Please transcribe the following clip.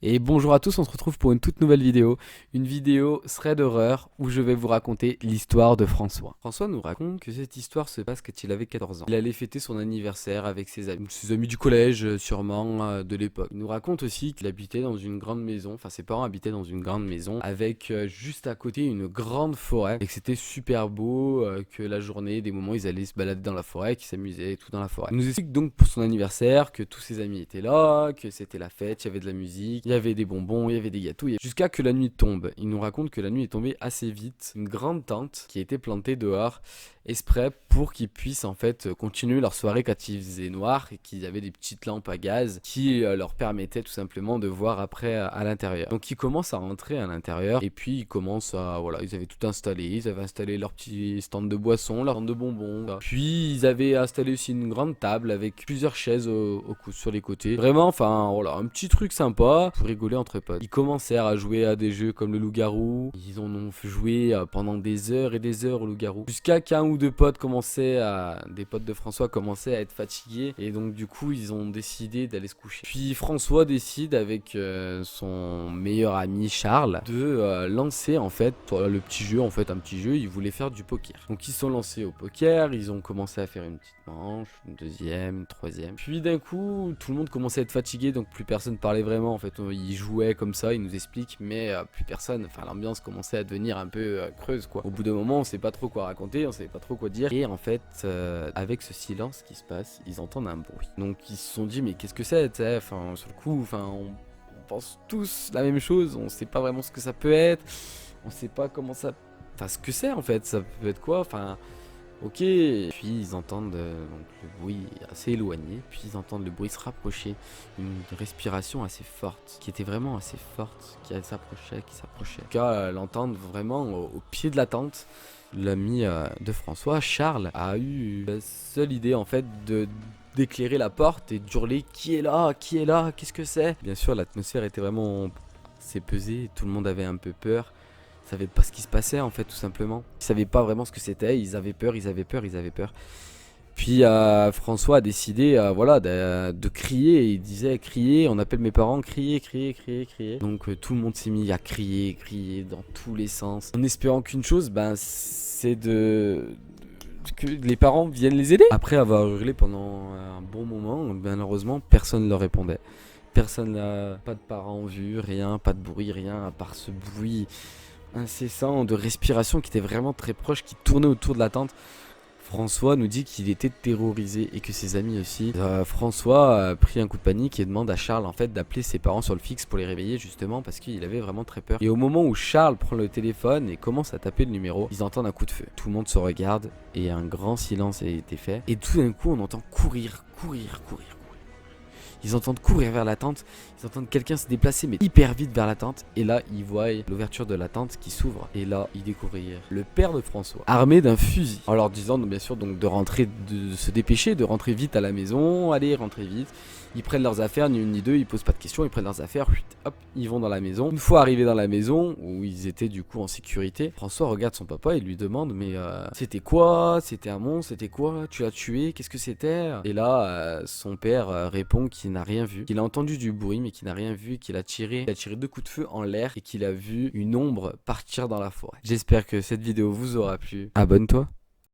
Et bonjour à tous, on se retrouve pour une toute nouvelle vidéo. Une vidéo serait d'horreur où je vais vous raconter l'histoire de François. François nous raconte que cette histoire se passe quand il avait 14 ans. Il allait fêter son anniversaire avec ses amis du collège sûrement de l'époque. Il nous raconte aussi qu'il habitait dans une grande maison, enfin ses parents habitaient dans une grande maison avec juste à côté une grande forêt et que c'était super beau, que la journée, des moments ils allaient se balader dans la forêt, qu'ils s'amusaient et tout dans la forêt. Il nous explique donc pour son anniversaire que tous ses amis étaient là, que c'était la fête, il y avait de la musique, il y avait des bonbons, il y avait des gâteaux, jusqu'à que la nuit tombe. Il nous raconte que la nuit est tombée assez vite. Une grande tente qui a été plantée dehors, exprès pour qu'ils puissent en fait continuer leur soirée quand il faisait noir et qu'ils avaient des petites lampes à gaz qui leur permettaient tout simplement de voir après à l'intérieur. Donc ils commencent à rentrer à l'intérieur et puis ils commencent à, voilà, ils avaient tout installé, ils avaient installé leur petit stand de boissons, leur stand de bonbons, puis ils avaient installé aussi une grande table avec plusieurs chaises sur les côtés. Vraiment, enfin voilà, un petit truc sympa pour rigoler entre potes. Ils commencèrent à jouer à des jeux comme le loup-garou, ils en ont joué pendant des heures et des heures au loup-garou, jusqu'à qu'un ou deux potes des potes de François commençaient à être fatigués et donc du coup ils ont décidé d'aller se coucher. Puis François décide avec son meilleur ami Charles de lancer en fait le petit jeu, en fait un petit jeu, ils voulaient faire du poker. Donc ils se sont lancés au poker, ils ont commencé à faire une petite manche, une deuxième, une troisième. Puis d'un coup tout le monde commençait à être fatigué, donc plus personne parlait vraiment en fait, ils jouaient comme ça, ils nous expliquent, mais plus personne, enfin l'ambiance commençait à devenir un peu creuse quoi. Au bout d'un moment on sait pas trop quoi raconter, on savait pas trop quoi dire, et en fait avec ce silence qui se passe, ils entendent un bruit. Donc ils se sont dit mais qu'est-ce que c'est, enfin sur le coup, enfin on pense tous la même chose, on sait pas vraiment ce que ça peut être, on sait pas comment ça, enfin ce que c'est en fait, ça peut être quoi, enfin ok. Puis ils entendent donc le bruit assez éloigné, puis ils entendent le bruit se rapprocher, une respiration assez forte, qui était vraiment assez forte, qui s'approchait, qui s'approchait. En tout cas, l'entendre vraiment au pied de la tente. L'ami de François, Charles, a eu la seule idée en fait de d'éclairer la porte et d'hurler qui est là, qu'est-ce que c'est. Bien sûr l'atmosphère était vraiment assez pesée, tout le monde avait un peu peur. Ils savaient pas ce qui se passait en fait tout simplement. Ils savaient pas vraiment ce que c'était, ils avaient peur, ils avaient peur, ils avaient peur. Puis François a décidé voilà, de crier, il disait crier, on appelle mes parents, crier, crier, crier, crier. Donc tout le monde s'est mis à crier, crier dans tous les sens. En espérant qu'une chose, ben c'est que les parents viennent les aider. Après avoir hurlé pendant un bon moment, malheureusement personne ne leur répondait. Personne n'a, pas de parents vus, rien, pas de bruit, rien, à part ce bruit incessant de respiration qui était vraiment très proche, qui tournait autour de la tente. François nous dit qu'il était terrorisé et que ses amis aussi. François a pris un coup de panique et demande à Charles en fait d'appeler ses parents sur le fixe pour les réveiller justement parce qu'il avait vraiment très peur. Et au moment où Charles prend le téléphone et commence à taper le numéro, ils entendent un coup de feu. Tout le monde se regarde et un grand silence a été fait. Et tout d'un coup on entend courir. Ils entendent courir vers la tente, ils entendent quelqu'un se déplacer mais hyper vite vers la tente. Et là ils voient l'ouverture de la tente qui s'ouvre. Et là ils découvrirent le père de François, armé d'un fusil, en leur disant bien sûr donc de rentrer, de se dépêcher, de rentrer vite à la maison. Allez, rentrez vite. Ils prennent leurs affaires, ni une ni deux, ils posent pas de questions, ils prennent leurs affaires, hop, ils vont dans la maison. Une fois arrivés dans la maison, où ils étaient du coup en sécurité, François regarde son papa et lui demande mais c'était quoi? C'était un monstre? C'était quoi? Tu l'as tué? Qu'est-ce que c'était? Et là, son père répond qu'il n'a rien vu, qu'il a entendu du bruit mais qu'il n'a rien vu, qu'il a tiré 2 coups de feu en l'air et qu'il a vu une ombre partir dans la forêt. J'espère que cette vidéo vous aura plu. Abonne-toi.